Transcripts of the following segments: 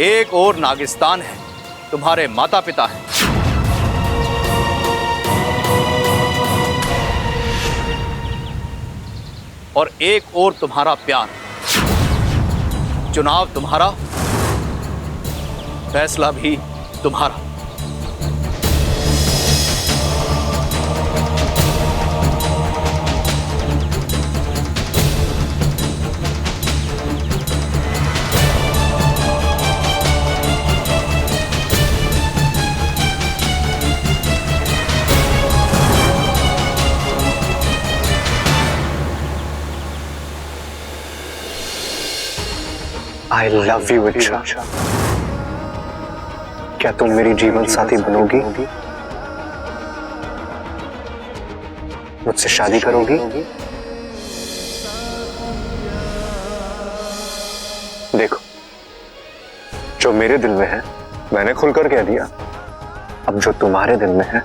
एक और नागिस्तान है, तुम्हारे माता पिता हैं, और एक और तुम्हारा प्यार। चुनाव तुम्हारा, फैसला भी तुम्हारा। I love you, इच्छा। क्या तुम मेरी जीवन साथी बनोगी? मुझसे शादी करोगी? देखो, जो मेरे दिल में है मैंने खुलकर कह दिया। अब जो तुम्हारे दिल में है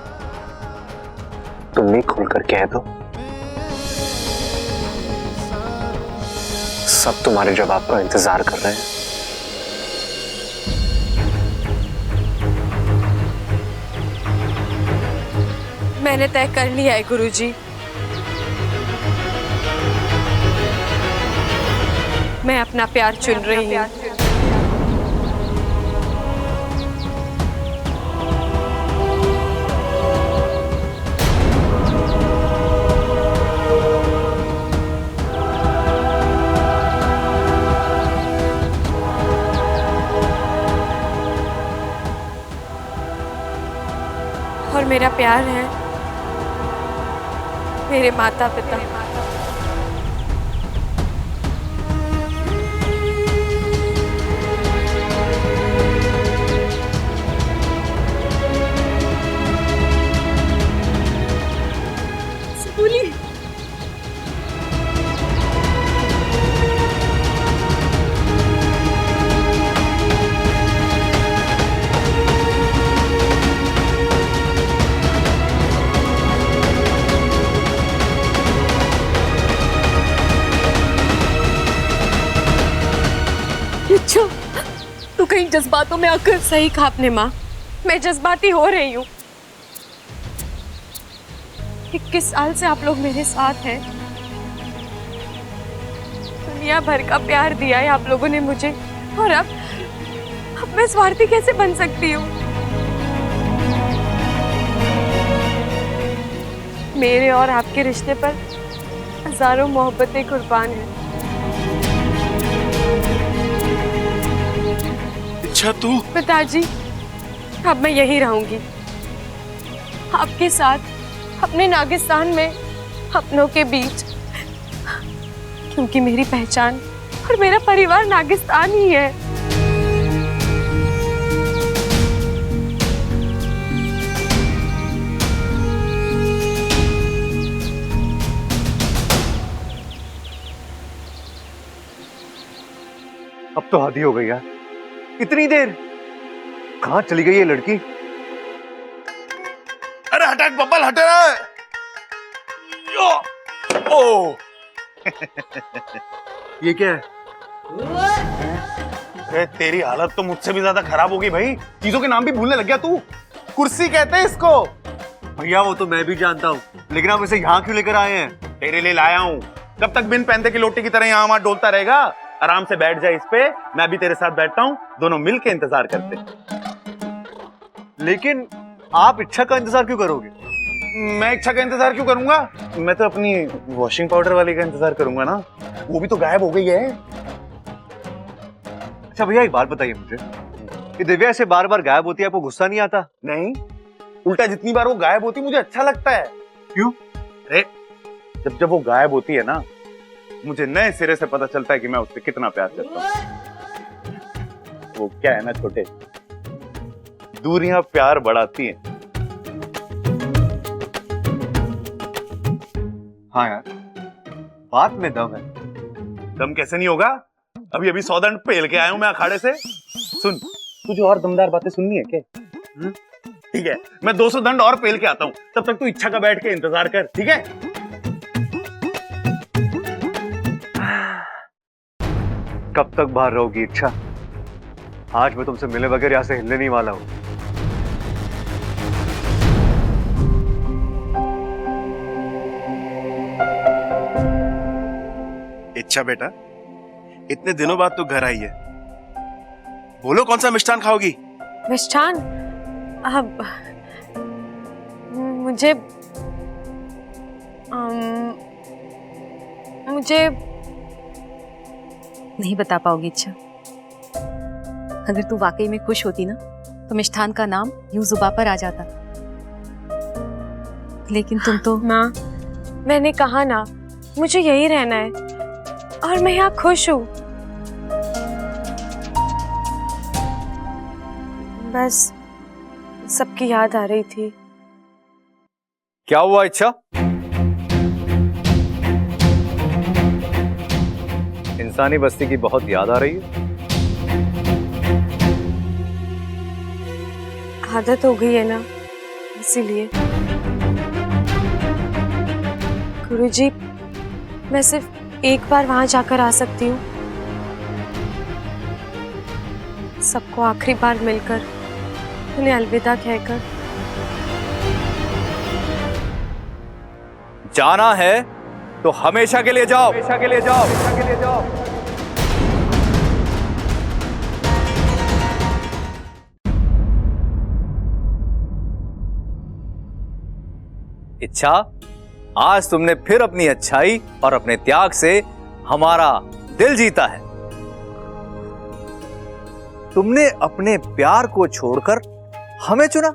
तुम भी खुलकर कह दो। सब तुम्हारे जवाब का इंतजार कर रहे हैं। मैंने तय कर लिया है गुरुजी। मैं अपना प्यार चुन रही हूँ। और मेरा प्यार है मेरे माता पिता। सुबुली, अच्छा, तू कहीं जज्बातों में आकर। सही कहा आपने माँ, मैं जज्बाती हो रही हूँ। 21 साल से आप लोग मेरे साथ हैं। दुनिया भर का प्यार दिया है आप लोगों ने मुझे, और अब मैं स्वार्थी कैसे बन सकती हूँ? मेरे और आपके रिश्ते पर हजारों मोहब्बतें कुर्बान हैं। अच्छा तू? पिताजी, अब मैं यहीं रहूंगी, आपके साथ, अपने नागिस्तान में, अपनों के बीच, क्योंकि मेरी पहचान और मेरा परिवार नागिस्तान ही है। अब तो हद ही हो गई यार, इतनी देर कहां चली गई ये लड़की? अरे हटा बब्बल, हटे रहा। ओ ये क्या है? अरे तेरी हालत तो मुझसे भी ज्यादा खराब होगी भाई। चीजों के नाम भी भूलने लग गया तू। कुर्सी कहते हैं इसको। भैया वो तो मैं भी जानता हूँ, लेकिन आप इसे यहाँ क्यों लेकर आए हैं? तेरे लिए लाया हूँ। कब तक बिन पहनते की लोटी की तरह यहाँ वहां डोलता रहेगा? आराम से बैठ जाए इस पे, मैं भी तेरे साथ बैठता हूँ, दोनों मिलके इंतजार करते। लेकिन आप इच्छा का इंतजार क्यों करोगे? मैं इच्छा का इंतजार क्यों करूंगा? मैं तो अपनी वॉशिंग पाउडर वाली का इंतजार करूंगा ना। वो भी तो गायब हो गई है। अच्छा भैया एक बात बताइए मुझे, ये दिव्या ऐसे बार बार गायब होती है, आपको गुस्सा नहीं आता? नहीं, उल्टा जितनी बार वो गायब होती मुझे अच्छा लगता है। क्यों? अरे जब वो गायब होती है ना, मुझे नए सिरे से पता चलता है कि मैं उससे कितना प्यार करता हूँ। वो क्या है ना छोटे, दूरियां प्यार बढ़ाती हैं। हाँ यार, बात में दम है। दम कैसे नहीं होगा? अभी अभी 100 दंड पेल के आया हूं मैं अखाड़े से। सुन, तुझे और दमदार बातें सुननी है क्या? ठीक है, मैं 200 दंड और पेल के आता हूं, तब तक तू इच्छा का बैठ के इंतजार कर, ठीक है? कब तक बाहर रहोगी इच्छा? आज मैं तुमसे मिले बगैर यहां से हिलने नहीं वाला हूं। इच्छा बेटा, इतने दिनों बाद तू घर आई है, बोलो कौन सा मिष्ठान खाओगी? मिष्ठान? अब मुझे मुझे नहीं बता पाओगी इच्छा। अगर तू वाकई में खुश होती ना तो मिष्ठान का नाम यूं जुबां पर आ जाता, लेकिन तुम तो। माँ, मैंने कहा ना मुझे यही रहना है और मैं यहाँ खुश हूँ। बस सबकी याद आ रही थी। क्या हुआ इच्छा? इंसानी बस्ती की बहुत याद आ रही है। आदत हो गई है ना, इसीलिए। गुरुजी, मैं सिर्फ एक बार वहां जाकर आ सकती हूँ, सबको आखिरी बार मिलकर उन्हें अलविदा कहकर। जाना है तो हमेशा के लिए जाओ, हमेशा के लिए जाओ, हमेशा के लिए जाओ। इच्छा, आज तुमने फिर अपनी अच्छाई और अपने त्याग से हमारा दिल जीता है। तुमने अपने प्यार को छोड़कर हमें चुना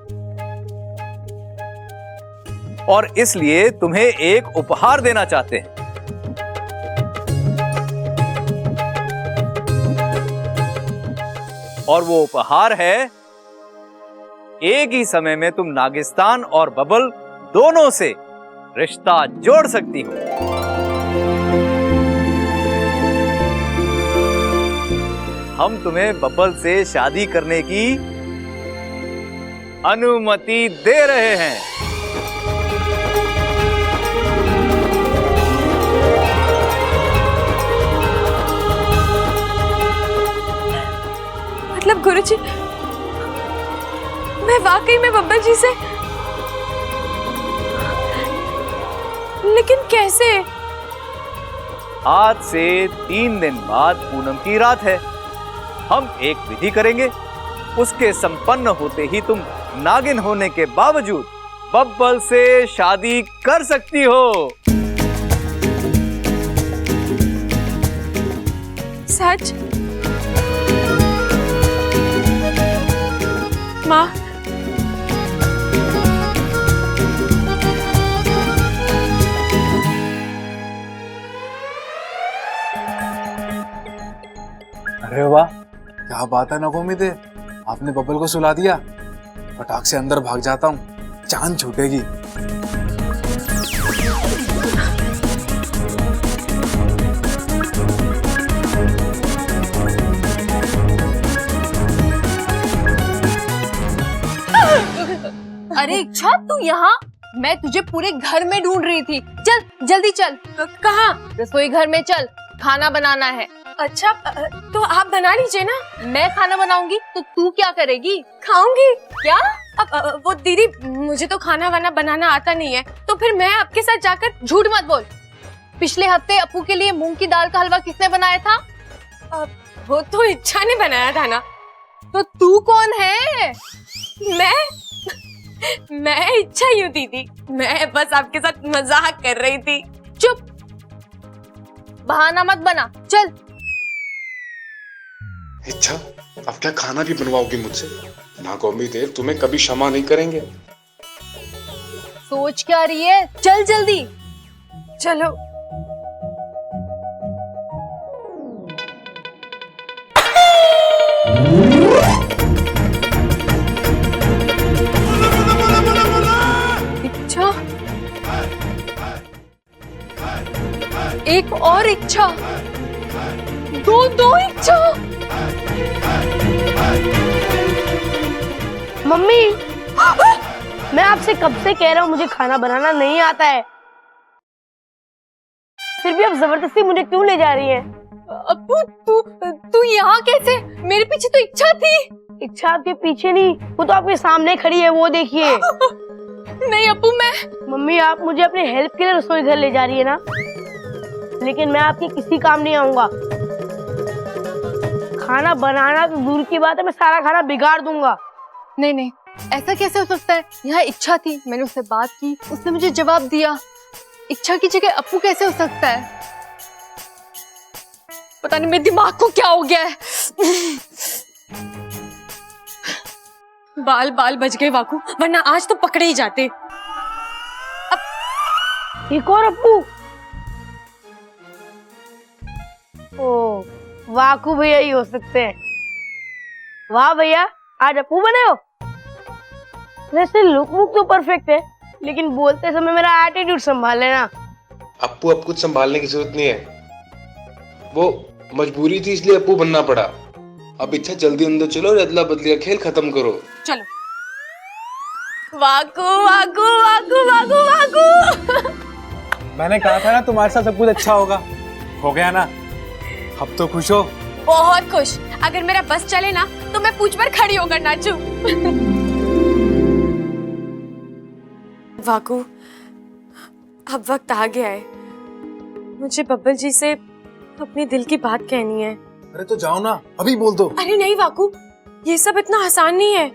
और इसलिए तुम्हें एक उपहार देना चाहते हैं। और वो उपहार है, एक ही समय में तुम नागिस्तान और बबल दोनों से रिश्ता जोड़ सकती हो। हम तुम्हें बबल से शादी करने की अनुमति दे रहे हैं। मतलब गुरुजी, मैं वाकई में बब्बल जी से? लेकिन कैसे? आज से 3 दिन बाद पूनम की रात है। हम एक विधि करेंगे, उसके संपन्न होते ही तुम नागिन होने के बावजूद बब्बल से शादी कर सकती हो। सच? माँ, अरे वाह, क्या बात है नगोमी दे, आपने बब्बल को सुला दिया। फटाक से अंदर भाग जाता हूँ, चांद छूटेगी। अरे इच्छा, तू यहाँ? मैं तुझे पूरे घर में ढूंढ रही थी। चल जल्दी चल। कहाँ? रसोई घर में चल, खाना बनाना है। अच्छा, तो आप बना लीजिए ना। मैं खाना बनाऊंगी तो तू क्या करेगी? खाऊंगी। क्या? अब वो दीदी, मुझे तो खाना वाना बनाना आता नहीं है, तो फिर मैं आपके साथ जाकर। झूठ मत बोल। पिछले हफ्ते अपू के लिए मूंग की दाल का हलवा किसने बनाया था? वो तो इच्छा ने बनाया था ना। तो तू कौन है? मैं इच्छा ही हूँ दीदी। मैं बस आपके साथ मजाक कर रही थी। चुप, बहाना मत बना, चल। इच्छा, अब क्या खाना भी बनवाओगी मुझसे? नागौमी देव तुम्हें कभी क्षमा नहीं करेंगे। सोच क्या रही है? चल जल्दी। चलो। इच्छा, एक और इच्छा, दो इच्छा। मम्मी, मैं आपसे कब से कह रहा हूँ मुझे खाना बनाना नहीं आता है, फिर भी आप जबरदस्ती मुझे क्यों ले जा रही हैं? अप्पू तू तू यहाँ कैसे? मेरे पीछे तो इच्छा थी। इच्छा आपके पीछे नहीं, वो तो आपके सामने खड़ी है, वो देखिए। नहीं अप्पू, मैं मम्मी आप मुझे अपने हेल्प के लिए रसोई घर ले जा रही है ना, लेकिन मैं आपके किसी काम नहीं आऊंगा। खाना बनाना तो दूर की बात है, मैं सारा खाना बिगाड़ दूंगा। नहीं नहीं, ऐसा कैसे हो सकता है? यहाँ इच्छा थी, मैंने उससे बात की, उसने मुझे जवाब दिया। इच्छा की जगह अप्पू कैसे हो सकता है? पता नहीं मेरे दिमाग को क्या हो गया है। बाल बाल बच गए वाकू, वरना आज तो पकड़े ही जाते। एक और अप्पू। ओ वाकू भैया ही हो सकते हैं। वाह भैया, आज अप्पू बने हो। वैसे लुक मुक तो परफेक्ट है, लेकिन बोलते समय मेरा एटीट्यूड संभाल लेना। अप्पू अब कुछ संभालने की जरूरत नहीं है, वो मजबूरी थी इसलिए अप्पू बनना पड़ा। अब इच्छा जल्दी अंदर चलो और अदला बदली का खेल खत्म करो। चलो। वाकू वाकू वाकू वाकू वाकू। मैंने कहा था ना तुम्हारे साथ सब कुछ अच्छा होगा, हो गया ना। अब तो खुश हो? बहुत खुश। अगर मेरा बस चले ना तो मैं पूछ पर खड़ी होकर नाचूं। वाकू, अब वक्त आ गया है, मुझे बब्बल जी से अपने दिल की बात कहनी है। अरे तो जाओ ना, अभी बोल दो। अरे नहीं वाकू, ये सब इतना आसान नहीं है।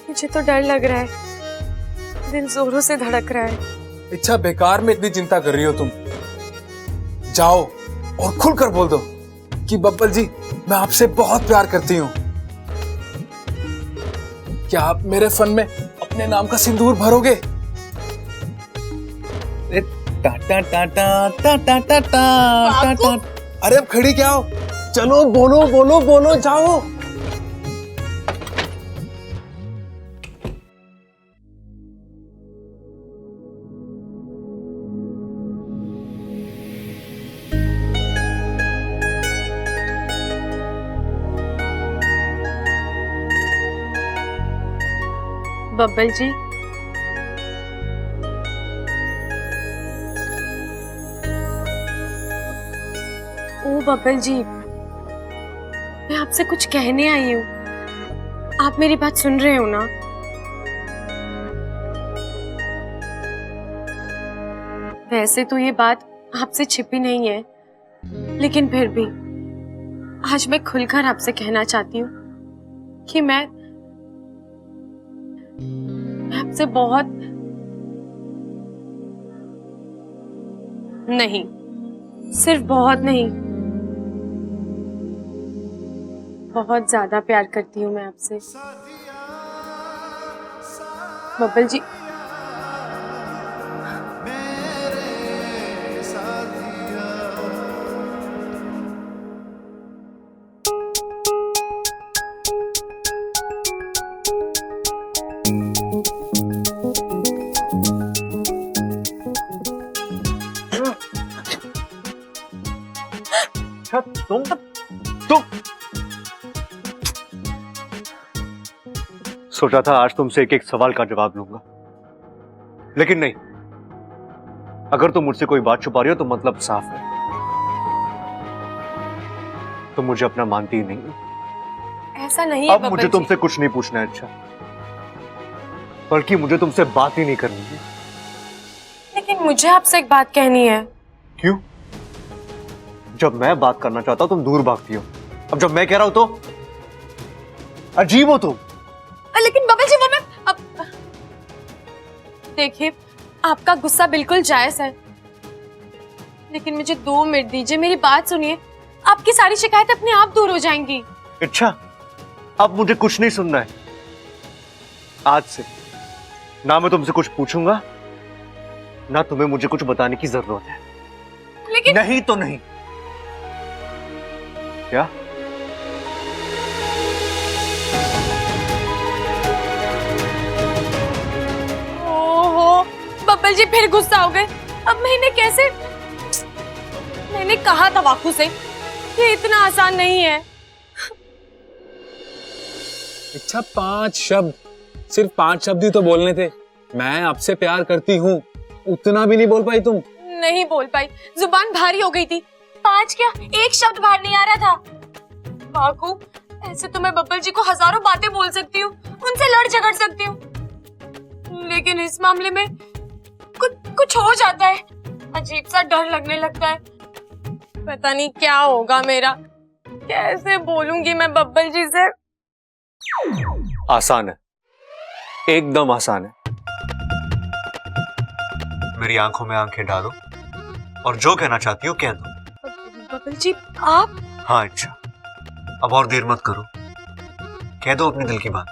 मुझे तो डर लग रहा है, दिल जोरों से धड़क रहा है। इच्छा, बेकार में इतनी चिंता कर रही हो तुम। जाओ और खुलकर बोल दो कि बब्बल जी, मैं आपसे बहुत प्यार करती हूँ। क्या आप मेरे फन में अपने नाम का सिंदूर भरोगे? टा टा टा टा टा टा टा टा टा। अरे अब खड़ी क्या हो? चलो बोलो बोलो बोलो, जाओ। बब्बल जी, ओ बब्बल जी, मैं आपसे कुछ कहने आई हूँ। आप मेरी बात सुन रहे हो ना? वैसे तो ये बात आपसे छिपी नहीं है, लेकिन फिर भी आज मैं खुलकर आपसे कहना चाहती हूँ कि मैं आपसे बहुत नहीं, सिर्फ बहुत नहीं, बहुत ज्यादा प्यार करती हूँ मैं आपसे। बब्बल जी, तुम सोचा था आज तुमसे एक एक सवाल का जवाब लूंगा, लेकिन नहीं। अगर तुम मुझसे कोई बात छुपा रही हो तो मतलब साफ है, तुम मुझे अपना मानती ही नहीं। ऐसा नहीं है अब बब्बल मुझे जी। तुमसे कुछ नहीं पूछना है अच्छा, बल्कि मुझे तुमसे बात ही नहीं करनी है। लेकिन मुझे आपसे एक बात कहनी है। क्यों? जब मैं बात करना चाहता हूं तुम दूर भागती हो, अब जब मैं कह रहा हूं तो अजीब हो तुम। लेकिन बब्बल जी, वो मैं अब देखिए, आपका गुस्सा बिल्कुल जायज है, लेकिन मुझे 2 मिनट दीजिए, मेरी बात सुनिए। आपकी सारी शिकायतें अपने आप दूर हो जाएंगी। अच्छा, अब मुझे कुछ नहीं सुनना है। आज से ना मैं तुमसे कुछ पूछूंगा, ना तुम्हें मुझे कुछ बताने की जरूरत है। लेकिन नहीं तो नहीं। क्या? ओहो, बब्बल जी फिर गुस्सा हो गए। अब मैं इन्हें कैसे? मैंने कहा था वाकू से, ये इतना आसान नहीं है। अच्छा, 5 शब्द, सिर्फ 5 शब्द ही तो बोलने थे। मैं आपसे प्यार करती हूँ, उतना भी नहीं बोल पाई तुम। नहीं बोल पाई, जुबान भारी हो गई थी। 5 क्या 1 शब्द बाहर नहीं आ रहा था। वाकू, ऐसे तो मैं बब्बल जी को हजारों बातें बोल सकती हूँ, उनसे लड़ झगड़ सकती हूँ, लेकिन इस मामले में कुछ हो जाता है, अजीब सा डर लगने लगता है। पता नहीं क्या होगा मेरा, कैसे बोलूंगी मैं बब्बल जी से। आसान है, एकदम आसान है। मेरी आंखों में आंखें डालो और जो कहना चाहती हो कह दो। बब्बल जी आप? हाँ अच्छा, अब और देर मत करो, कह दो अपने दिल की बात।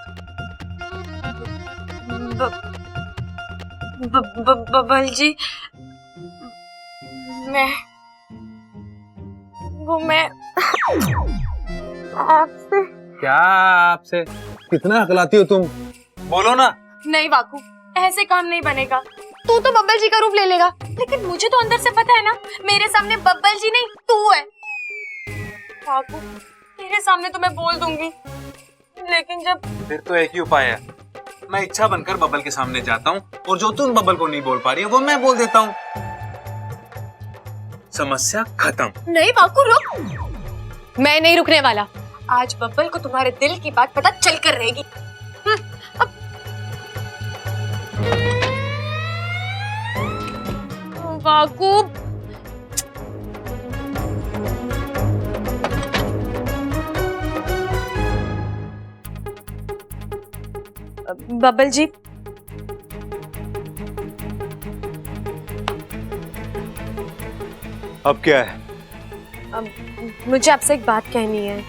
बब्बल जी, मैं आपसे। क्या आपसे? कितना हकलाती हो तुम, बोलो ना। नहीं वाकू, ऐसे काम नहीं बनेगा। तू तो बब्बल जी का रूप ले लेगा, लेकिन मुझे तो अंदर से पता है ना, मेरे सामने बब्बल जी नहीं तू है। वाकू, तेरे सामने तो मैं बोल दूंगी, लेकिन जब फिर तो एक ही उपाय है, मैं इच्छा बनकर बबल के सामने जाता हूँ और जो तुम बबल को नहीं बोल पा रही है वो मैं बोल देता हूँ, समस्या खत्म। नहीं वाकू रुक, मैं नहीं रुकने वाला। आज बब्बल को तुम्हारे दिल की बात पता चल कर रहेगी। वाकू, बब्बल जी, अब क्या है? मुझे आपसे एक बात कहनी है।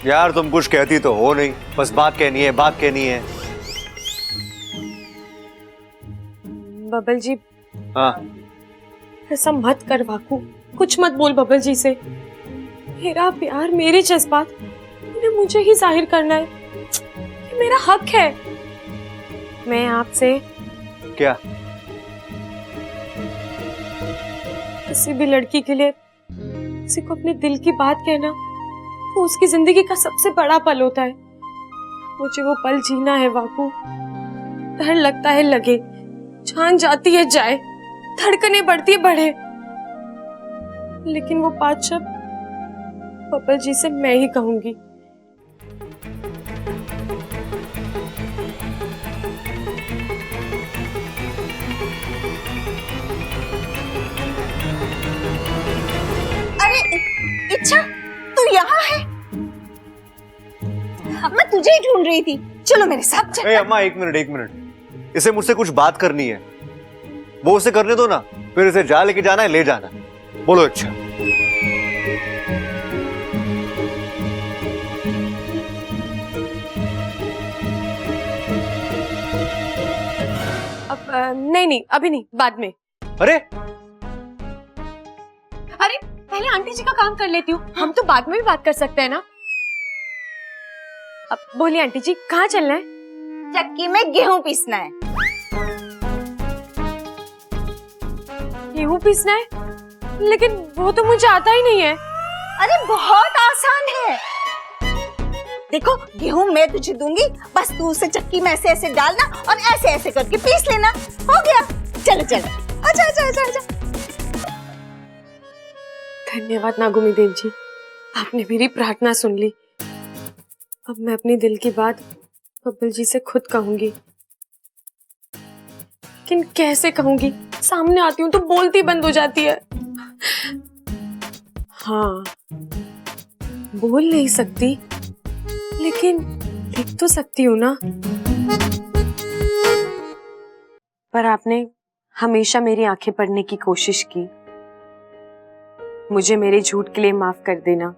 यार तुम कुछ कहती तो हो नहीं, बस बात कहनी है, बात कहनी है। बब्बल जी, हाँ ऐसा मत कर वाकू, कुछ मत बोल बब्बल जी से। मेरा प्यार, मेरे जज्बात उन्हें मुझे ही जाहिर करना है, ये मेरा हक है। मैं आपसे क्या? किसी भी लड़की के लिए किसी को अपने दिल की बात कहना वो उसकी जिंदगी का सबसे बड़ा पल होता है। मुझे वो पल जीना है वाकू। डर लगता है लगे, जान जाती है जाए, धड़कनें बढ़ती है बढ़े, लेकिन वो 5 शब्द बब्बल जी से मैं ही कहूंगी। इच्छा, तू यहाँ है? मैं तुझे ही ढूंढ रही थी। चलो मेरे साथ चल। अम्मा एक मिनट, इसे मुझसे कुछ बात करनी है, वो उसे करने दो ना, फिर इसे जा लेके जाना है, ले जाना। बोलो। अच्छा अब नहीं, अभी नहीं, बाद में। अरे पहले आंटी जी का काम कर लेती हूँ, हम तो बाद में भी बात कर सकते हैं ना। अब बोलिए आंटी जी, कहाँ चलना है? चक्की में गेहूं पीसना है। गेहूं पीसना है? लेकिन वो तो मुझे आता ही नहीं है। अरे बहुत आसान है, देखो गेहूं मैं तुझे दूंगी, बस तू उसे चक्की में ऐसे ऐसे डालना और ऐसे ऐसे करके पीस लेना, हो गया। चलो चलो, आजा। धन्यवाद नागुमी देव जी, आपने मेरी प्रार्थना सुन ली। अब मैं अपने दिल की बात बब्बल जी से खुद कहूंगी, लेकिन कैसे कहूंगी? सामने आती हूँ तो बोलती बंद हो जाती है। हाँ, बोल नहीं सकती, लेकिन लिख तो सकती हूँ ना। पर आपने हमेशा मेरी आंखें पढ़ने की कोशिश की। मुझे मेरे झूठ के लिए माफ कर देना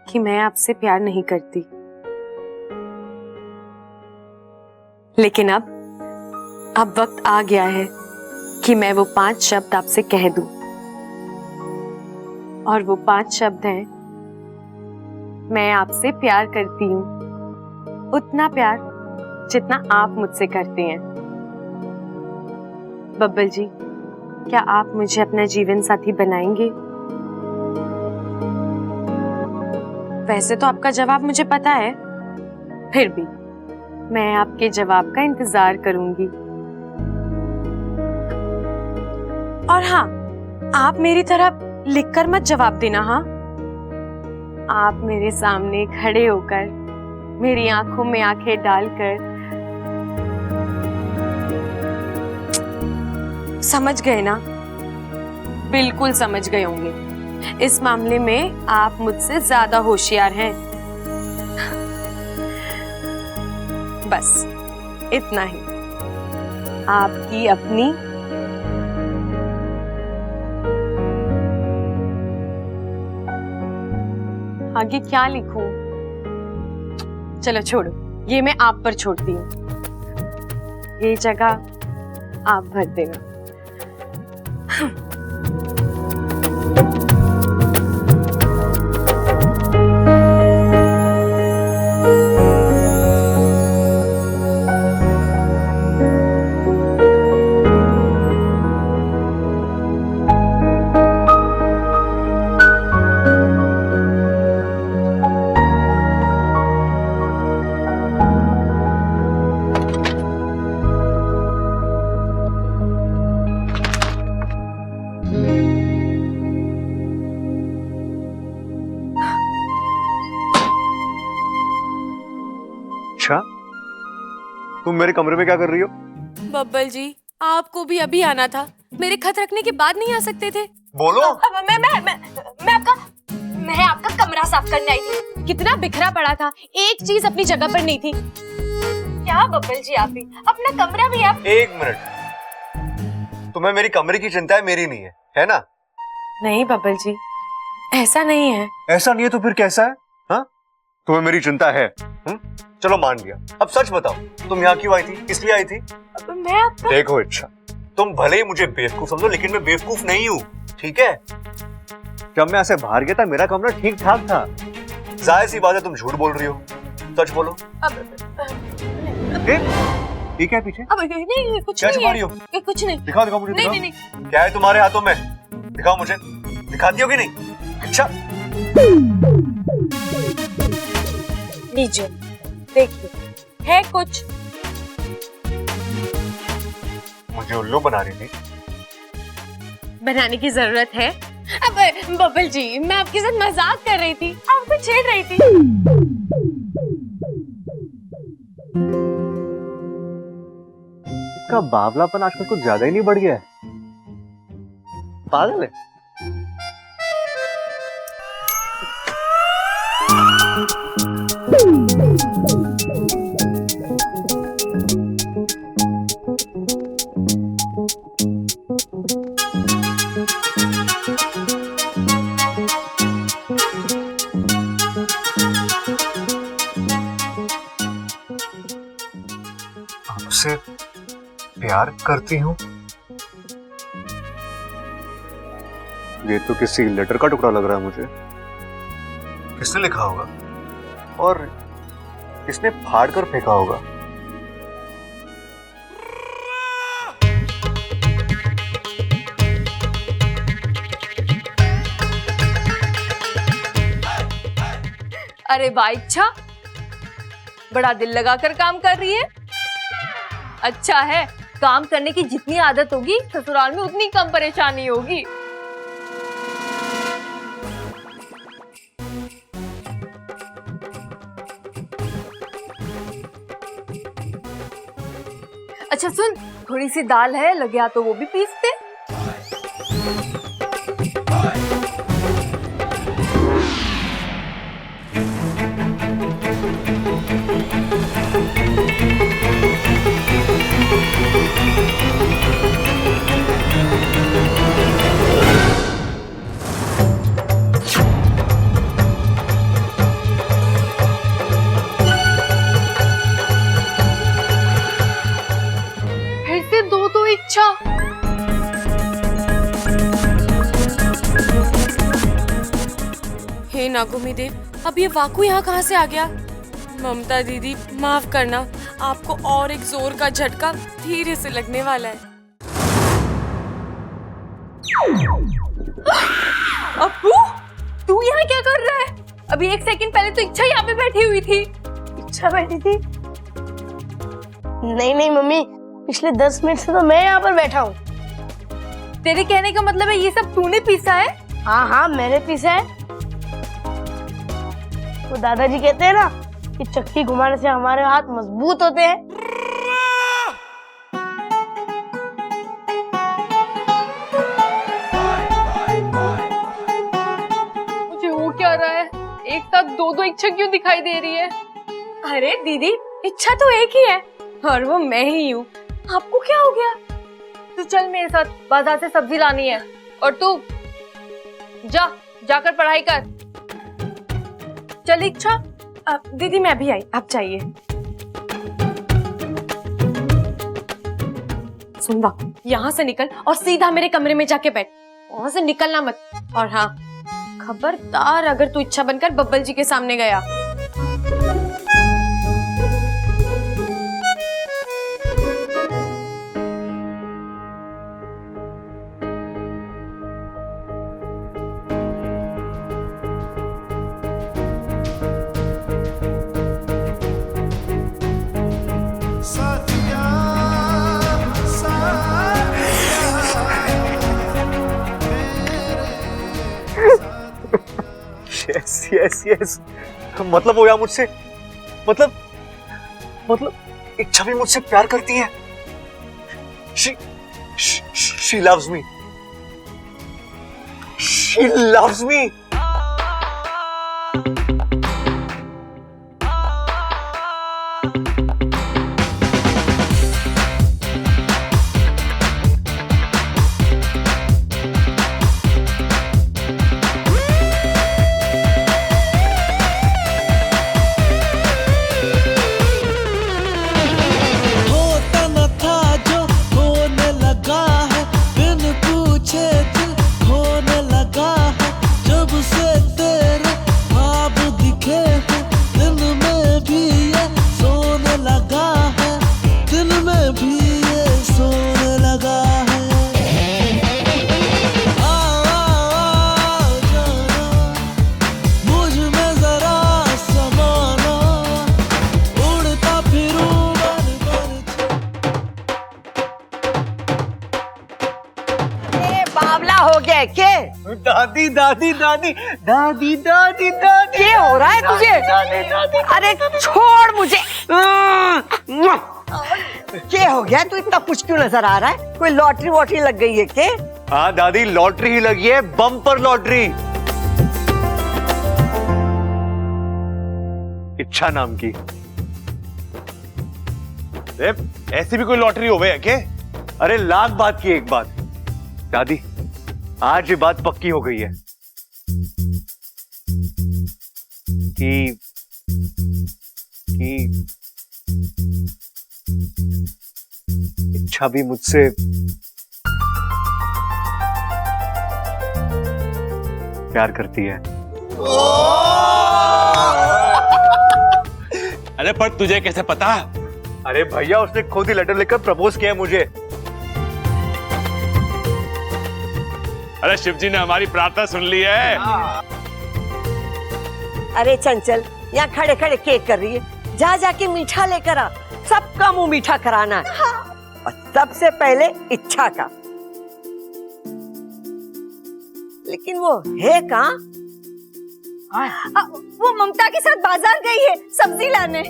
कि मैं आपसे प्यार नहीं करती, लेकिन अब वक्त आ गया है कि मैं वो 5 शब्द आपसे कह दूं, और वो 5 शब्द हैं, मैं आपसे प्यार करती हूँ, उतना प्यार जितना आप मुझसे करते हैं। बब्बल जी, क्या आप मुझे अपना जीवन साथी बनाएंगे? वैसे तो आपका जवाब मुझे पता है, फिर भी मैं आपके जवाब का इंतजार करूंगी। और हाँ, आप मेरी तरह लिखकर मत जवाब देना। हाँ, आप मेरे सामने खड़े होकर मेरी आंखों में आंखें डालकर समझ गए ना? बिल्कुल समझ गए होंगे। इस मामले में आप मुझसे ज्यादा होशियार हैं। बस इतना ही। आपकी अपनी आगे क्या लिखूं? चलो छोड़ो, ये मैं आप पर छोड़ती हूँ। ये जगह आप भर देना। अच्छा, तुम मेरे कमरे में क्या कर रही हो? बब्बल जी, आपको भी अभी आना था। मेरे खत रखने के बाद नहीं आ सकते थे? बोलो। मैं आपका कमरा साफ करने आई थी। कितना बिखरा पड़ा था, एक चीज अपनी जगह पर नहीं थी। क्या बब्बल जी, आप भी अपना कमरा भी आप। एक मिनट, तुम्हें मेरी कमरे की चिंता है, मेरी नहीं है ना? नहीं बब्बल जी, ऐसा नहीं है। ऐसा नहीं है तो फिर कैसा है? हाँ, तुम्हें मेरी चिंता है। चलो मान लिया। अब सच बताओ, तुम यहाँ क्यों आई थी? किस लिए आई थी? मैं आपका... देखो इच्छा, तुम भले ही मुझे बेवकूफ समझो, लेकिन मैं बेवकूफ नहीं हूँ, ठीक है? जब मैं ऐसे बाहर गया था, मेरा कमरा ठीक ठाक था। जाहिर सी बात है, तुम झूठ बोल रही हो। सच बोलो। ठीक है पीछे? अब नहीं, कुछ क्या नहीं छुपा रही हो? कुछ नहीं। दिखाओ दिखाओ मुझे। नहीं, दिखाओ। नहीं, नहीं। क्या है तुम्हारे हाथों में? दिखाओ मुझे। दिखाती हो कि नहीं? अच्छा, लीजिए, देखिए, है कुछ। मुझे उल्लू बना रही थी। बनाने की जरूरत है? अब बब्बल जी, मैं आपके साथ मजाक कर रही थी, आपको छेड़ रही थी। इसका बावलापन आजकल कुछ ज्यादा ही नहीं बढ़ गया है? पागल है। आपसे प्यार करती हूँ? ये तो किसी लेटर का टुकड़ा लग रहा है मुझे। किसने लिखा होगा और किसने फाड़ कर फेंका होगा? अरे वाह इच्छा, बड़ा दिल लगाकर काम कर रही है। अच्छा है, काम करने की जितनी आदत होगी ससुराल में उतनी कम परेशानी होगी। अच्छा सुन, थोड़ी सी दाल है, लग गया तो वो भी पीस दे। फिर से दो तो इच्छा। हे नागुमी देव, अब ये वाकु यहाँ कहाँ से आ गया? ममता दीदी, माफ करना, आपको और एक जोर का झटका धीरे से लगने वाला है। अप्पू, तू यहाँ क्या कर रहा है? अभी एक सेकंड पहले तो इच्छा यहाँ पे बैठी हुई थी। इच्छा बैठी थी? नहीं नहीं मम्मी, पिछले 10 मिनट से तो मैं यहाँ पर बैठा हूँ। तेरे कहने का मतलब है ये सब तूने पीसा है? हाँ हाँ मैंने पीसा है। वो दादाजी कहते हैं ना कि चक्की घुमाने से हमारे हाथ मजबूत होते हैं। मुझे हो क्या रहा है? एक साथ दो दो इच्छा क्यों दिखाई दे रही है? अरे दीदी, इच्छा तो एक ही है और वो मैं ही हूँ। आपको क्या हो गया? तू चल मेरे साथ, बाजार से सब्जी लानी है। और तू जाकर पढ़ाई कर। चल इच्छा। दीदी मैं भी आई, आप जाइए। सुन वाकू, यहाँ से निकल और सीधा मेरे कमरे में जाके बैठ। वहां से निकलना मत। और हाँ, खबरदार अगर तू इच्छा बनकर बब्बल जी के सामने गया। यस यस यस, मतलब हो गया मुझसे, मतलब इच्छा भी मुझसे प्यार करती है। she loves me, she loves me। दादी दादी दादी दादी दादी दादी, ये हो रहा है तुझे? अरे छोड़ मुझे। क्या हो गया? तू इतना कुछ क्यों नजर आ रहा है? कोई लॉटरी वॉटरी लग गई है क्या? हाँ दादी, लॉटरी ही लगी है, बम्पर लॉटरी। इच्छा नाम की। ऐसी भी कोई लॉटरी हो गई है क्या? अरे लाख बात की एक बात दादी, आज ये बात पक्की हो गई है कि इच्छा भी मुझसे प्यार करती है। अरे पर तुझे कैसे पता? अरे भैया, उसने खुद ही लेटर लिखकर प्रपोज किया मुझे। अरे शिवजी ने हमारी प्रार्थना सुन ली है। अरे चंचल, यहाँ खड़े खड़े केक कर रही है, जा जाके मीठा लेकर आ। सबका मुंह मीठा कराना है। और सबसे पहले इच्छा का। लेकिन वो है कहाँ? वो ममता के साथ बाजार गई है सब्जी लाने।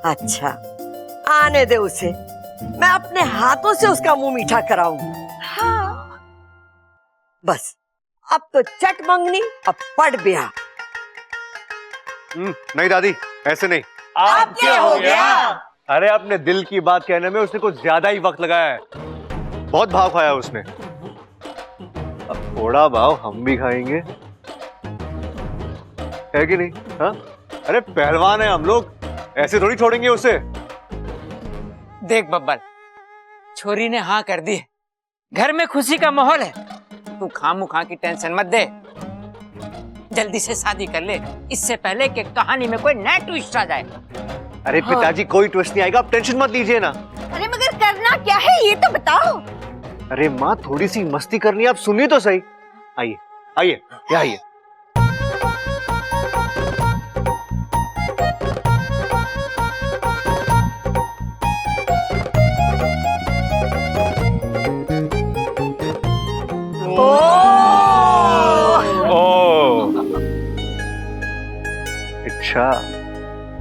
अच्छा, आने दे उसे, मैं अपने हाथों से उसका मुंह मीठा कराऊंगी। हाँ। बस अब तो चट मंगनी, अब पड़ ब्याह। नहीं दादी, ऐसे नहीं। अब क्या हो गया? अरे अपने दिल की बात कहने में उसने कुछ ज्यादा ही वक्त लगाया है। बहुत भाव खाया उसने, अब थोड़ा भाव हम भी खाएंगे, है कि नहीं? हाँ, अरे पहलवान है हम लोग, ऐसे थोड़ी छोड़ेंगे उसे। देख बब्बल, छोरी ने हाँ कर दी, घर में खुशी का माहौल है। तू खामोखा की टेंशन मत दे, जल्दी से शादी कर ले, इससे पहले कि कहानी में कोई नया ट्विस्ट आ जाए। अरे पिताजी, कोई ट्विस्ट नहीं आएगा, आप टेंशन मत लीजिए ना। अरे मगर करना क्या है ये तो बताओ। अरे माँ, थोड़ी सी मस्ती करनी है, आप सुनिए तो सही। आइए आइए, यहाँ आइए।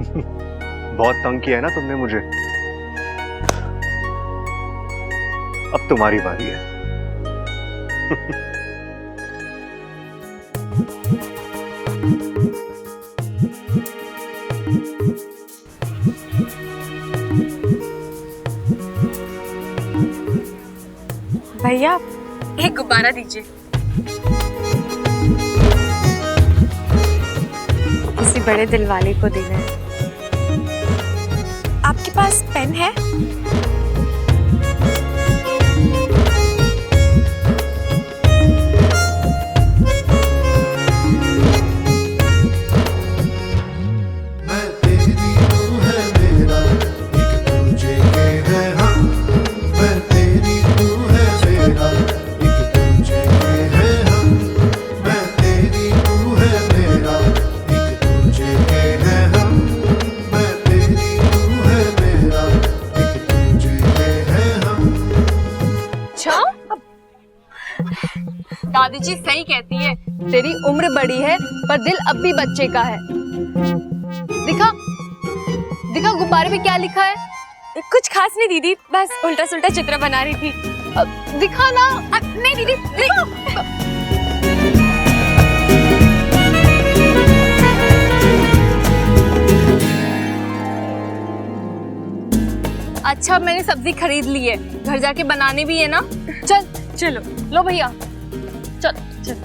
बहुत तंग किया है ना तुमने मुझे। अब तुम्हारी बारी है। भैया एक गुब्बारा दीजिए। किसी बड़े दिल वाले को देना है। आपके पास पेन है? दादी जी सही कहती है, तेरी उम्र बड़ी है पर दिल अब भी बच्चे का है। दिखा दिखा गुब्बारे पे क्या लिखा है? कुछ खास नहीं दीदी, बस उल्टा सुल्टा चित्र बना रही थी। दिखा ना। नहीं दीदी दिखा। अच्छा मैंने सब्जी खरीद ली है, घर जाके बनाने भी है ना। चल चलो। लो भैया चल चल।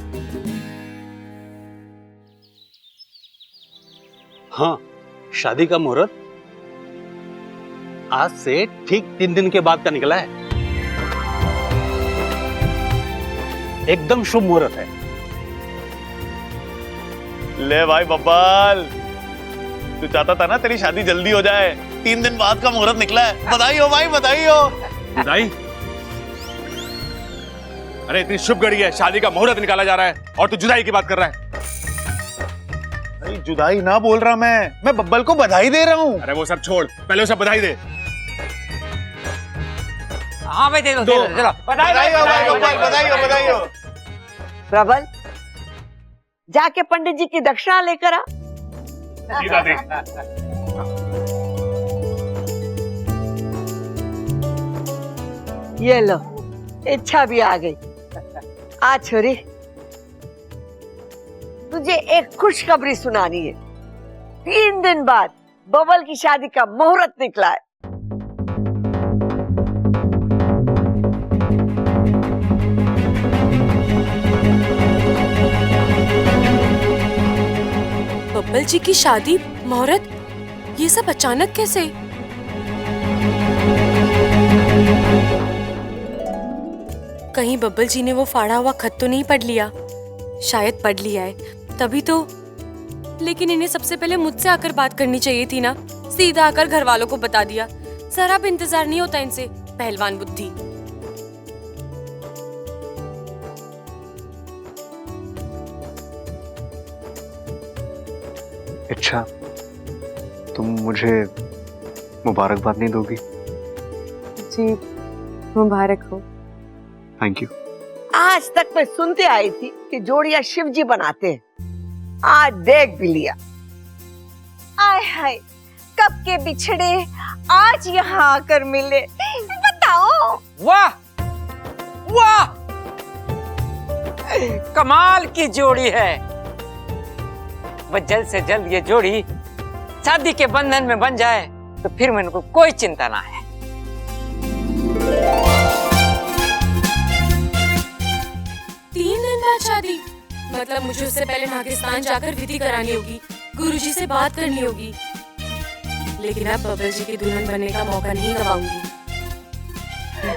हाँ, शादी का मुहूर्त आज से ठीक 3 दिन के बाद का निकला है। एकदम शुभ मुहूर्त है। ले भाई बब्बल, तू चाहता था ना तेरी शादी जल्दी हो जाए, 3 दिन बाद का मुहूर्त निकला है। बधाई हो भाई, बधाई हो। बधाई? अरे इतनी शुभ घड़ी है, शादी का मुहूर्त निकाला जा रहा है और तू जुदाई की बात कर रहा है। अरे जुदाई ना बोल रहा मैं बब्बल को बधाई दे रहा हूँ। अरे वो सब छोड़, पहले उसे बधाई दे। हाँ भाई दे दो, चलो। बधाई हो भाई बब्बल, बधाई हो, बधाई हो। प्रबल, जाके पंडित जी की दक्षिणा लेकर आ। ये लो, इच्छा भी आ गई। आ छोरी, तुझे एक खुशखबरी सुनानी है। 3 दिन बाद बबल की शादी का मुहूर्त निकला है। बब्बल जी की शादी, मुहूर्त, ये सब अचानक कैसे? कहीं बब्बल जी ने वो फाड़ा हुआ खत तो नहीं पढ़ लिया? शायद पढ़ लिया है, तभी तो। लेकिन इन्हें सबसे पहले मुझसे आकर बात करनी चाहिए थी ना, सीधा आकर घर वालों को बता दिया। जरा भी इंतजार नहीं होता इनसे, पहलवान बुद्धि। अच्छा, तुम मुझे मुबारकबाद नहीं दोगी? जी मुबारक हो। Thank you. आज तक मैं सुनते आई थी कि जोड़ियां शिव जी बनाते हैं, आज देख भी लिया। आय हाय, कब के बिछड़े आज यहाँ आकर मिले। बताओ। वाह वाह, कमाल की जोड़ी है। वह जल्द से जल्द ये जोड़ी शादी के बंधन में बन जाए तो फिर मेरे को कोई चिंता ना है। 3 दिन बाद शादी, मतलब मुझे उससे पहले नागिस्तान जाकर विधि करानी होगी, गुरुजी से बात करनी होगी। लेकिन अब बब्बल जी की दुल्हन बनने का मौका नहीं गवाऊंगी।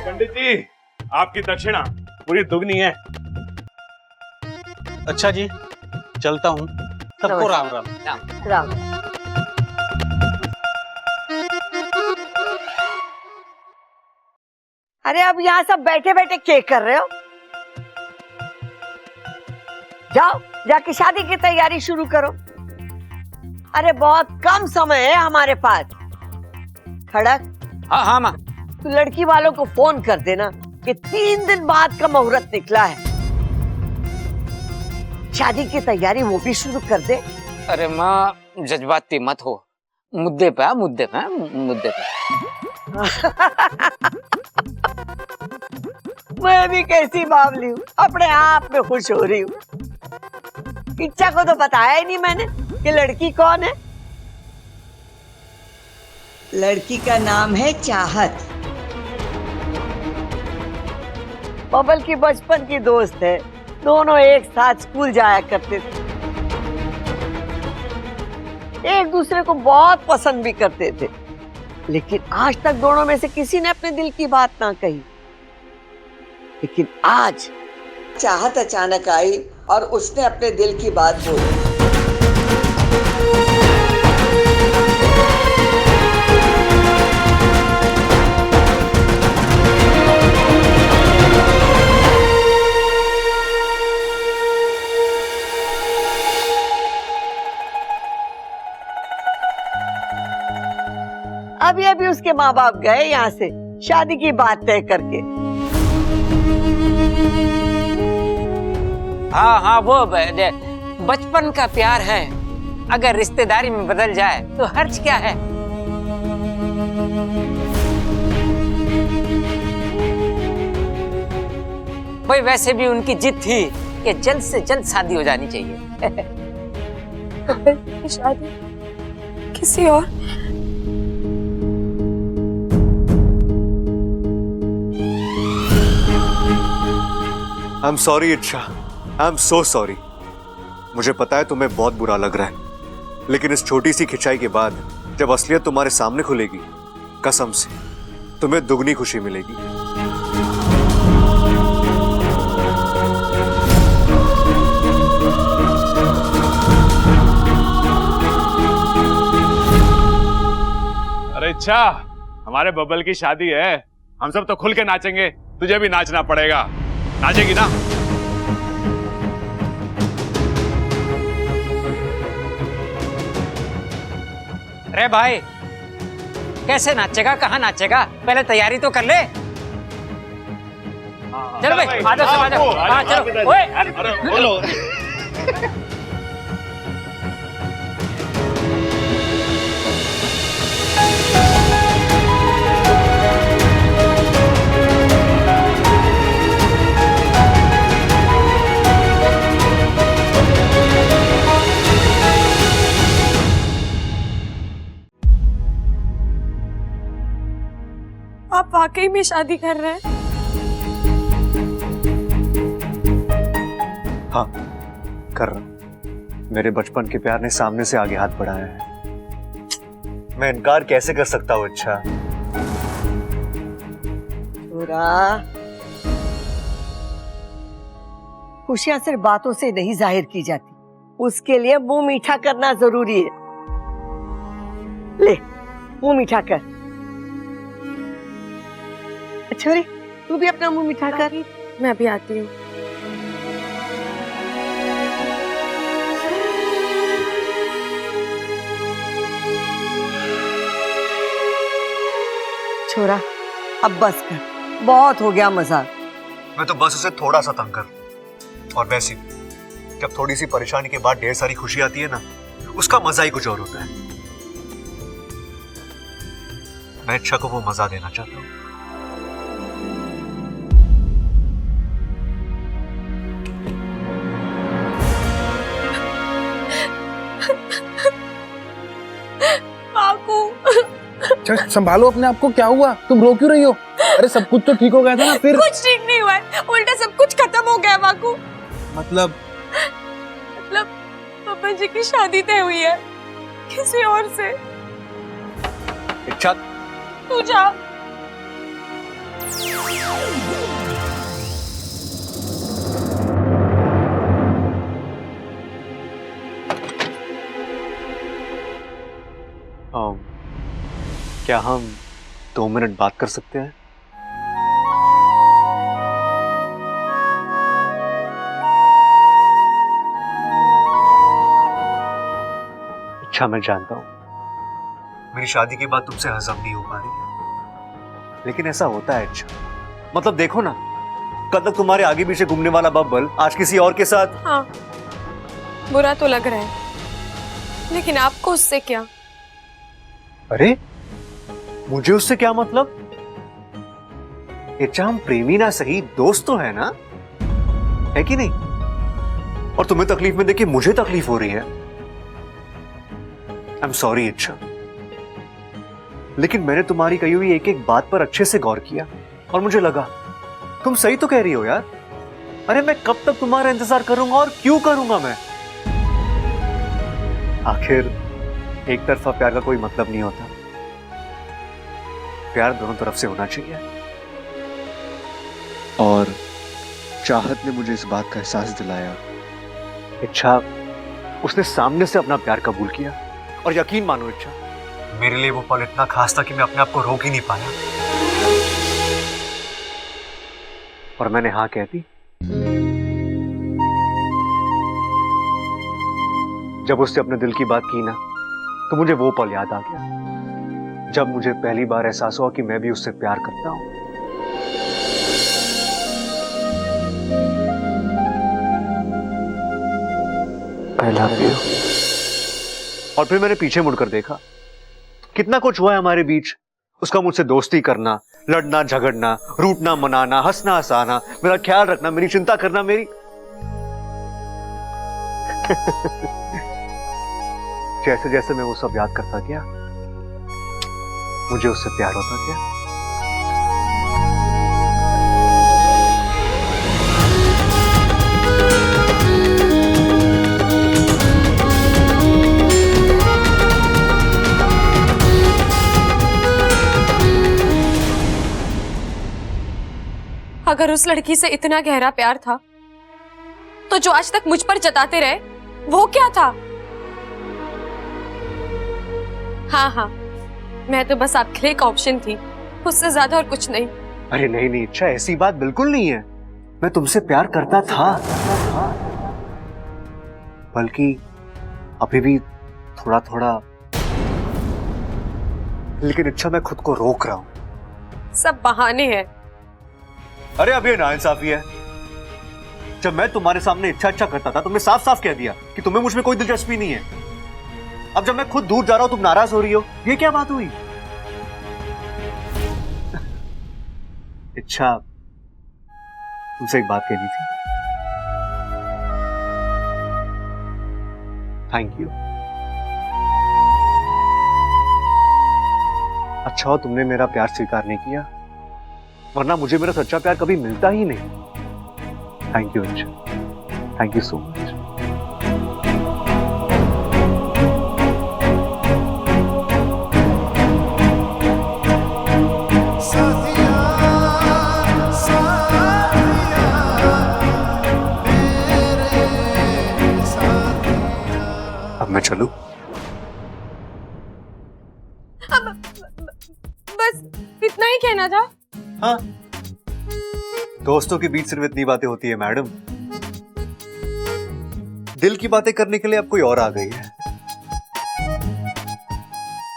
पंडित जी, आपकी दक्षिणा पूरी दुगनी है। अच्छा जी, चलता हूँ। सबको राम राम। राम। अरे अब यहाँ सब बैठे बैठे क्या कर रहे हो? जाओ, जाके शादी की तैयारी शुरू करो। अरे बहुत कम समय है हमारे पास। खड़क। हाँ हाँ माँ। तू लड़की वालों को फोन कर देना कि 3 दिन बाद का मुहूर्त निकला है, शादी की तैयारी वो भी शुरू कर दे। अरे माँ, जज्बाती मत हो, मुद्दे पे मुद्दे पे मुद्दे पे। मैं भी कैसी बावली हूँ, अपने आप में खुश हो रही हूँ। इच्छा को तो बताया ही नहीं मैंने कि लड़की कौन है। लड़की का नाम है चाहत। बबल की बचपन की दोस्त है, दोनों एक साथ स्कूल जाया करते थे, एक दूसरे को बहुत पसंद भी करते थे, लेकिन आज तक दोनों में से किसी ने अपने दिल की बात ना कही। लेकिन आज चाहत अचानक आई और उसने अपने दिल की बात बोली। अभी अभी उसके माँ बाप गए यहाँ से शादी की बात तय करके। हाँ हाँ, वो बचपन का प्यार है, अगर रिश्तेदारी में बदल जाए तो हर्ज क्या है। भाई वैसे भी उनकी जिद थी कि जल्द से जल्द शादी हो जानी चाहिए। शादी किसी और? आई एम सॉरी इच्छा, आई एम सो सॉरी। मुझे पता है तुम्हें बहुत बुरा लग रहा है, लेकिन इस छोटी सी खिंचाई के बाद जब असलियत तुम्हारे सामने खुलेगी, कसम से तुम्हें दुगनी खुशी मिलेगी। अरे इच्छा, हमारे बबल की शादी है, हम सब तो खुल के नाचेंगे, तुझे भी नाचना पड़ेगा। नाचेगी ना? अरे भाई कैसे नाचेगा, कहाँ नाचेगा, पहले तैयारी तो कर ले। चलो भाई, आ जाओ, आ जाओ। हाँ चलो। ओए, अरे बोलो। आप वाकई में शादी कर रहे हैं? हाँ, कर रहा हूं। मेरे बचपन के प्यार ने सामने से आगे हाथ बढ़ाया है, मैं इनकार कैसे कर सकता हूँ इच्छा। खुशियां सिर्फ बातों से नहीं जाहिर की जाती, उसके लिए मुंह मीठा करना जरूरी है। ले मुंह मीठा कर। छोरी तू भी अपना मुंह मीठा कर। मैं अभी आती हूँ। छोरा अब बस कर, बहुत हो गया मजाक। मैं तो बस उसे थोड़ा सा तंग कर, और वैसे जब थोड़ी सी परेशानी के बाद ढेर सारी खुशी आती है ना, उसका मजा ही कुछ और होता है। मैं इच्छा को वो मजा देना चाहता हूँ। संभालो अपने आप को, क्या हुआ? तुम रो क्यों रही हो? अरे सब कुछ तो ठीक हो गया था ना फिर। कुछ ठीक नहीं हुआ है, उल्टा सब कुछ खत्म हो गया बाकू। मतलब पापा जी की शादी तय हुई है किसी और से। इच्छा तू जा। क्या हम 2 मिनट बात कर सकते हैं? इच्छा, मैं जानता हूं मेरी शादी की बात तुमसे हजम नहीं हो पा रही है, लेकिन ऐसा होता है इच्छा। मतलब देखो ना, कल तक तुम्हारे आगे पीछे घूमने वाला बब्बल आज किसी और के साथ। हाँ, बुरा तो लग रहा है, लेकिन आपको उससे क्या? अरे मुझे उससे क्या मतलब? इच्छा, हम प्रेमी ना सही दोस्त तो है ना, है कि नहीं? और तुम्हें तकलीफ में देखिए मुझे तकलीफ हो रही है। आई एम सॉरी इच्छा, लेकिन मैंने तुम्हारी कही हुई एक एक बात पर अच्छे से गौर किया और मुझे लगा तुम सही तो कह रही हो यार। अरे मैं कब तक तुम्हारा इंतजार करूंगा और क्यों करूंगा मैं? आखिर एक तरफा प्यार का कोई मतलब नहीं होता, प्यार दोनों तरफ से होना चाहिए। और चाहत ने मुझे इस बात का एहसास दिलाया। इच्छा, उसने सामने से अपना प्यार कबूल किया और यकीन मानो इच्छा, मेरे लिए वो पल इतना खास था कि मैं अपने आप को रोक ही नहीं पाया और मैंने हाँ कह दी। जब उससे अपने दिल की बात की ना, तो मुझे वो पल याद आ गया जब मुझे पहली बार एहसास हुआ कि मैं भी उससे प्यार करता हूं। I love you। और फिर मैंने पीछे मुड़कर देखा, कितना कुछ हुआ है हमारे बीच। उसका मुझसे दोस्ती करना, लड़ना झगड़ना, रूठना मनाना, हंसना हंसाना, मेरा ख्याल रखना, मेरी चिंता करना, मेरी जैसे जैसे मैं वो सब याद करता गया, मुझे उससे प्यार होता गया। अगर उस लड़की से इतना गहरा प्यार था, तो जो आज तक मुझ पर जताते रहे वो क्या था? हाँ, मैं तो बस आपके लिए एक ऑप्शन थी, उससे ज्यादा और कुछ नहीं। अरे नहीं नहीं इच्छा, ऐसी बात बिल्कुल नहीं है। मैं तुमसे प्यार करता था, बल्कि अभी भी थोड़ा थोड़ा, लेकिन इच्छा मैं खुद को रोक रहा हूं। सब बहाने हैं। अरे अब ये नाइंसाफी है। जब मैं तुम्हारे सामने इच्छा करता था, तुमने साफ साफ कह दिया कि तुम्हें मुझ में कोई दिलचस्पी नहीं है। अब जब मैं खुद दूर जा रहा हूं, तुम नाराज हो रही हो। ये क्या बात हुई? इच्छा, तुमसे एक बात कहनी थी। Thank you. अच्छा हो तुमने मेरा प्यार स्वीकार नहीं किया, वरना मुझे मेरा सच्चा प्यार कभी मिलता ही नहीं। थैंक यू इच्छा, थैंक यू सो मच। अब मैं चलूं? बस इतना ही कहना था। हाँ, दोस्तों के बीच सिर्फ इतनी बातें होती है मैडम। दिल की बातें करने के लिए अब कोई और आ गई है।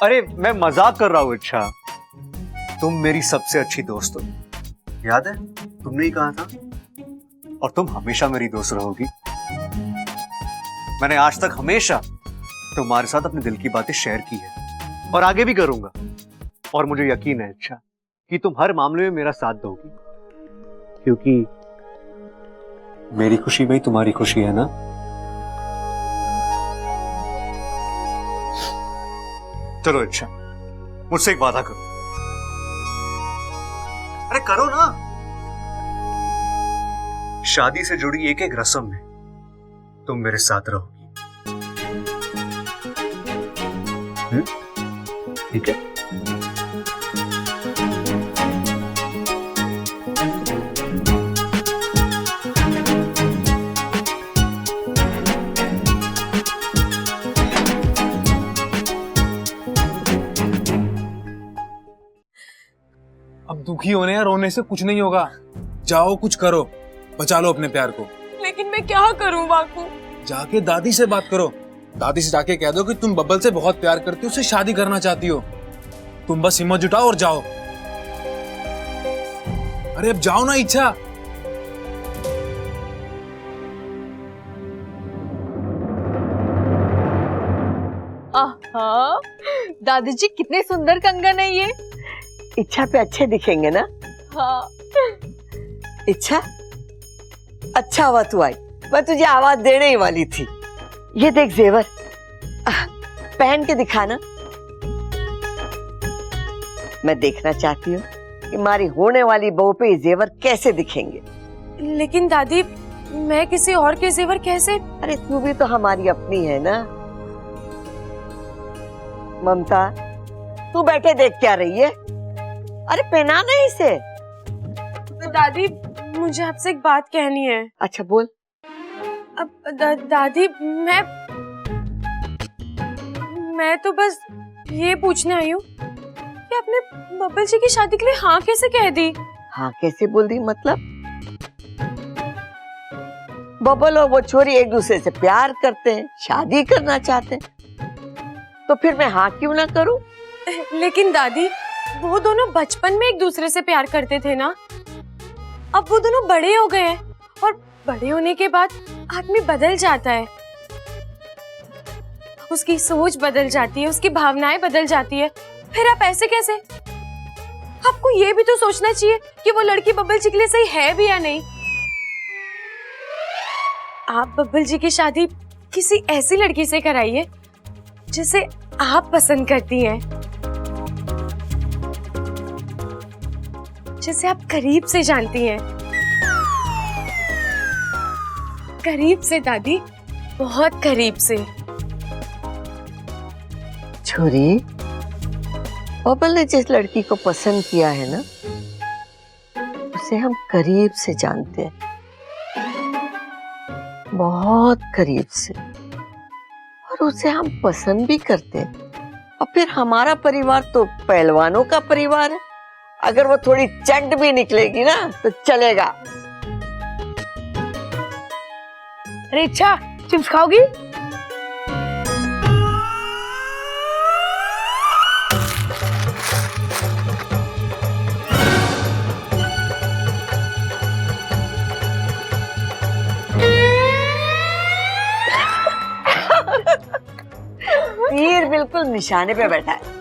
अरे मैं मजाक कर रहा हूं इच्छा, तुम मेरी सबसे अच्छी दोस्त हो, याद है तुमने ही कहा था, और तुम हमेशा मेरी दोस्त रहोगी। मैंने आज तक हमेशा तुम्हारे साथ अपने दिल की बातें शेयर की है और आगे भी करूंगा, और मुझे यकीन है इच्छा कि तुम हर मामले में मेरा साथ दोगी, क्योंकि मेरी खुशी में ही तुम्हारी खुशी है ना। चलो इच्छा, मुझसे एक वादा करो। अरे करो ना। शादी से जुड़ी एक एक रस्म में तुम मेरे साथ रहोगी। ठीक है? अब दुखी होने या रोने से कुछ नहीं होगा। जाओ कुछ करो, बचा लो अपने प्यार को। लेकिन मैं क्या करूं बाकू? जाके दादी से बात करो। दादी से जाके कह दो कि तुम बब्बल से बहुत प्यार करती हो, उससे शादी करना चाहती हो। तुम बस हिम्मत जुटाओ और जाओ। अरे अब जाओ ना इच्छा। आहा, दादी जी कितने सुंदर कंगन है ये। इच्छा पे अच्छे दिखेंगे ना? हाँ। इच्छा, अच्छा हुआ तू आई, मैं तुझे आवाज देने ही वाली थी। ये देख जेवर, पहन के दिखाना। मैं देखना चाहती हूँ कि हमारी होने वाली बहू पे ये जेवर कैसे दिखेंगे। लेकिन दादी, मैं किसी और के जेवर कैसे? अरे तू भी तो हमारी अपनी है ना। ममता, तू बैठे देख क्या रही है? अरे पहना नहीं इसे। दादी, मुझे आपसे एक बात कहनी है। अच्छा बोल। अब दादी, मैं तो बस ये पूछने आई हूँ कि आपने बब्बल जी की शादी के लिए हाँ कैसे कह दी? हाँ कैसे बोल दी मतलब? बब्बल और वो छोरी एक दूसरे से प्यार करते हैं, शादी करना चाहते हैं, तो फिर मैं हाँ क्यों ना करूं? लेकिन दादी, वो दोनों बचपन में एक दूसरे से प्यार करते थे ना। अब वो दोनों बड़े हो गए हैं और बड़े होने के बाद आदमी बदल जाता है, उसकी सोच बदल जाती है, उसकी भावनाएं बदल जाती है। फिर आप ऐसे कैसे? आपको ये भी तो सोचना चाहिए कि वो लड़की बब्बल जी के लिए सही है भी या नहीं। आप बब्बल जी की शादी किसी ऐसी लड़की से कराइए जिसे आप पसंद करती हैं, जिसे आप करीब से जानती हैं। करीब से दादी, बहुत करीब से। छोरी, बब्बल ने जिस लड़की को पसंद किया है ना, उसे हम करीब से जानते हैं, बहुत करीब से, और उसे हम पसंद भी करते हैं। और फिर हमारा परिवार तो पहलवानों का परिवार है, अगर वो थोड़ी चंड भी निकलेगी ना तो चलेगा। अरे इच्छा, चिप्स खाओगी? तीर बिल्कुल निशाने पे बैठा है।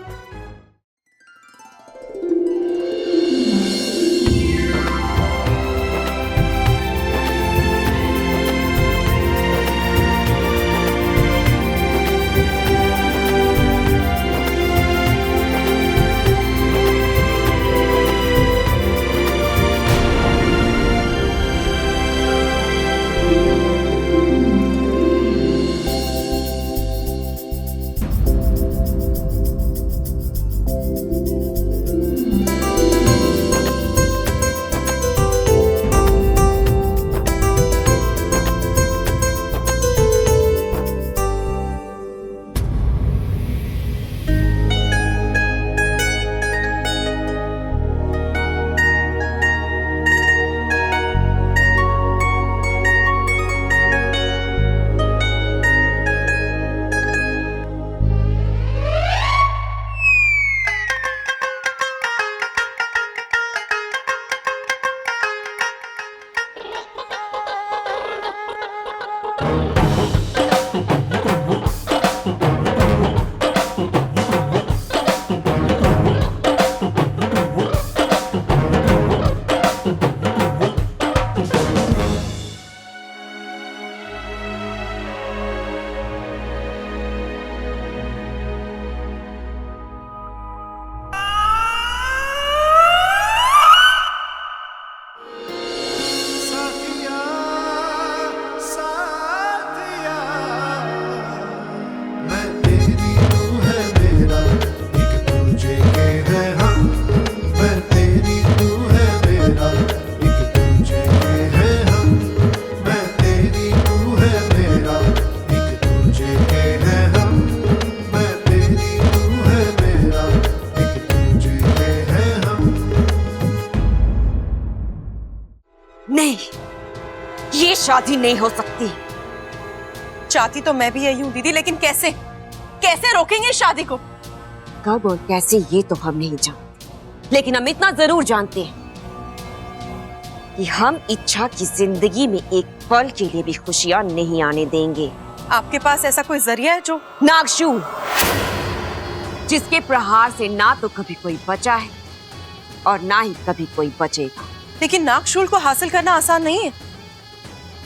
नहीं, ये शादी नहीं हो सकती। चाहती तो मैं भी यही हूँ दीदी, लेकिन कैसे कैसे रोकेंगे शादी को? कब और कैसे ये तो हम नहीं जानते, लेकिन हम इतना जरूर जानते हैं कि हम इच्छा की जिंदगी में एक पल के लिए भी खुशियां नहीं आने देंगे। आपके पास ऐसा कोई जरिया है जो? नागशूल, जिसके प्रहार से ना तो कभी कोई बचा है और ना ही कभी कोई बचेगा। लेकिन नागशूल को हासिल करना आसान नहीं है।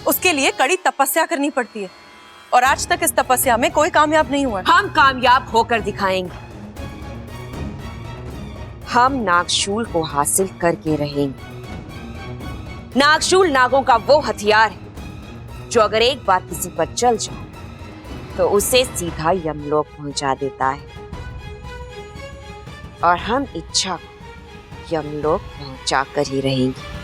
उसके लिए कड़ी तपस्या करनी पड़ती है और आज तक इस तपस्या में कोई कामयाब नहीं हुआ। हम कामयाब होकर दिखाएंगे। हम नागशूल को हासिल करके रहेंगे। नागशूल नागों का वो हथियार है जो अगर एक बार किसी पर चल जाए तो उसे सीधा यमलोक पहुंचा देता है, और हम इच्छा को यमलोक पहुंचा कर ही रहेंगे।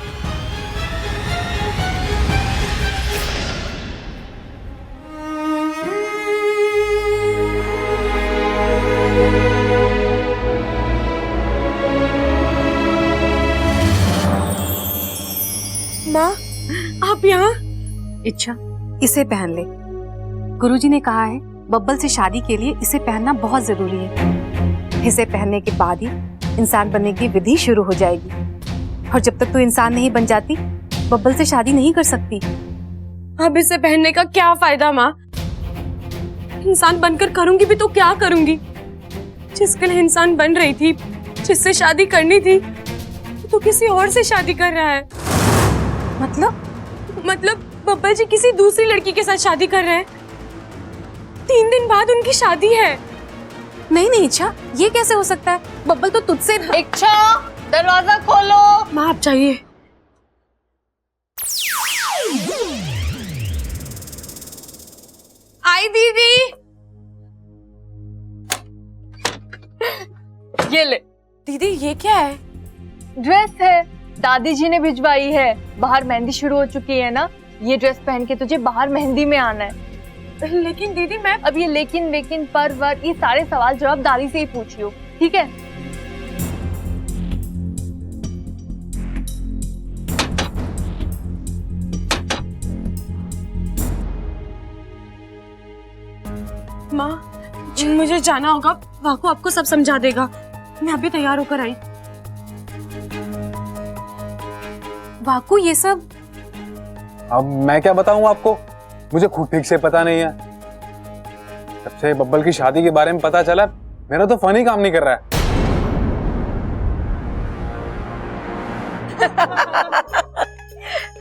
माँ, आप यहाँ? इच्छा, इसे पहन ले। गुरुजी ने कहा है बब्बल से शादी के लिए इसे पहनना बहुत जरूरी है। इसे पहनने के बाद ही इंसान बनने की विधि शुरू हो जाएगी, और जब तक तू इंसान नहीं बन जाती बब्बल से शादी नहीं कर सकती। अब इसे पहनने का क्या फायदा माँ? इंसान बनकर करूंगी भी तो क्या करूंगी? जिसके लिए इंसान बन रही थी, जिससे शादी करनी थी, तो किसी और से शादी कर रहा है। मतलब बब्बल जी किसी दूसरी लड़की के साथ शादी कर रहे हैं। 3 दिन बाद उनकी शादी है। नहीं नहीं इच्छा, ये कैसे हो सकता है? बब्बल तो तुझसे। इच्छा, दरवाजा खोलो। माँ आप चाहिए। आई दीदी। ये ले। दीदी ये क्या है? ड्रेस है, दादी जी ने भिजवाई है। बाहर मेहंदी शुरू हो चुकी है ना, ये ड्रेस पहन के तुझे बाहर मेहंदी में आना है। लेकिन दीदी मैं अब ये लेकिन पर ये सारे सवाल जवाब दादी से ही पूछियो, ठीक है? माँ मुझे जाना होगा, वाकू आपको सब समझा देगा। मैं अभी तैयार होकर आई। वाकू ये सब अब मैं क्या बताऊं आपको, मुझे खुद ठीक से पता नहीं है। जब से बब्बल की शादी के बारे में पता चला, मेरा तो फन ही काम नहीं कर रहा है।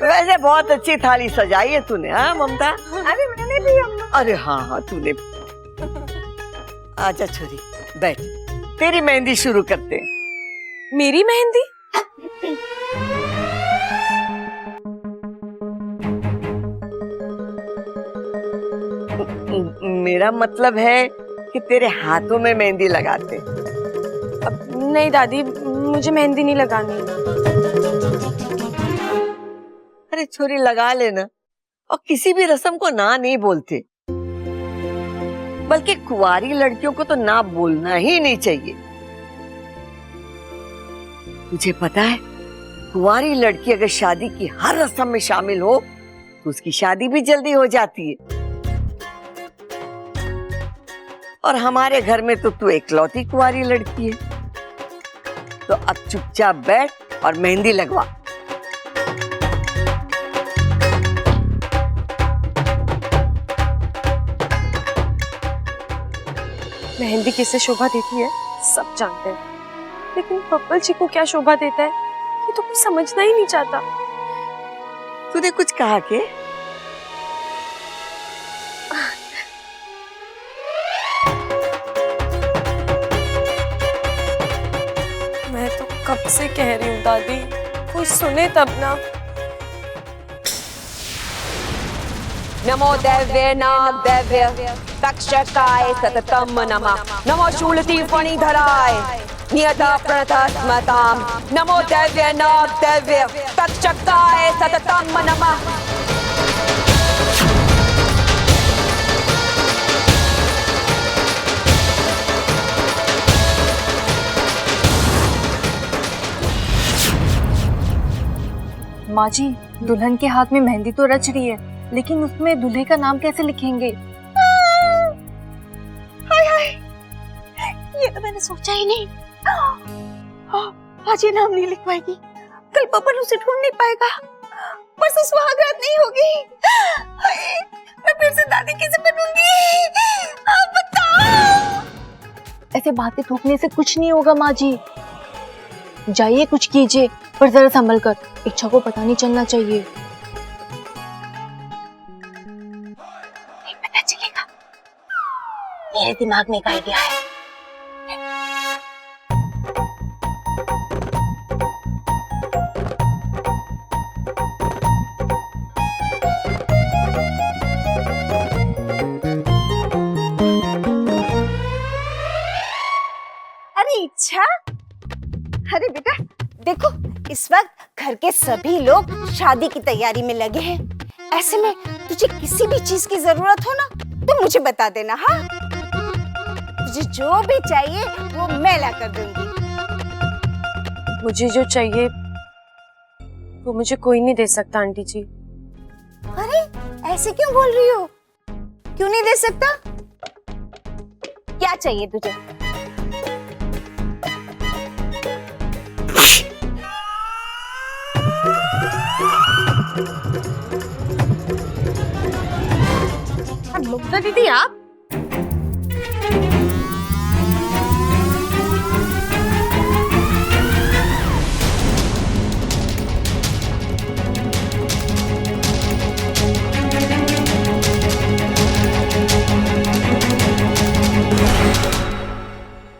वैसे बहुत अच्छी थाली सजाई है तूने, हाँ ममता? अरे मैंने भी अम्मा। अरे हाँ तूने। आजा छोरी, बैठ, तेरी मेहंदी शुरू करते हैं। मेरी मेहंदी? मेरा मतलब है कि तेरे हाथों में मेहंदी लगाते। अब नहीं दादी, मुझे मेहंदी नहीं लगानी। अरे छोरी लगा लेना, और किसी भी रस्म को ना नहीं बोलते, बल्कि कुंवारी लड़कियों को तो ना बोलना ही नहीं चाहिए। तुझे पता है, कुंवारी लड़की अगर शादी की हर रस्म में शामिल हो तो उसकी शादी भी जल्दी हो जाती है। और हमारे घर में तो तू इकलौती कुंवारी लड़की है, तो अब चुपचाप बैठ और मेहंदी लगवा। मेहंदी किसे शोभा देती है सब जानते हैं, लेकिन बब्बल जी को क्या शोभा देता है ये तो कुछ समझना ही नहीं चाहता। तूने कुछ कहा के? मैं तो कब से कह रही हूँ दादी, कोई सुने तब ना। नमो दैव्य नाग दैव्य तक्षकाय सततम नमः। नमो शूलति फणिधराय नियता प्रणता स्मताम। नमो दैव्य नाग दैव्य तक्षकाय सततम नमः। माँ जी, दुल्हन के हाथ में मेहंदी तो रच रही है, लेकिन उसमें दूल्हे का नाम कैसे लिखेंगे? हाय हाय, ये तो मैंने सोचा ही नहीं। आज ये नाम नहीं लिख पाएगी, कल बब्बल उसे ढूंढ नहीं पाएगा, परसों सुहागरात नहीं होगी। हाय, मैं फिर से दादी कैसे बनूंगी? आप बताओ। ऐसे बातें थूकने से कुछ नहीं होगा माँ जी। जाइए कुछ कीजिए, पर जरा संभल कर, इच्छा को पता नहीं चलना चाहिए। नहीं पता चलेगा, मेरे दिमाग में एक आइडिया है। अरे इच्छा, अरे बेटा देखो, इस वक्त घर के सभी लोग शादी की तैयारी में लगे हैं। ऐसे में तुझे किसी भी चीज की जरूरत हो ना तो मुझे बता देना। हाँ, तुझे जो भी चाहिए वो मैं ला कर दूंगी। मुझे जो चाहिए वो मुझे कोई नहीं दे सकता आंटी जी। अरे ऐसे क्यों बोल रही हो? क्यों नहीं दे सकता? क्या चाहिए तुझे? मुग्धा दीदी आप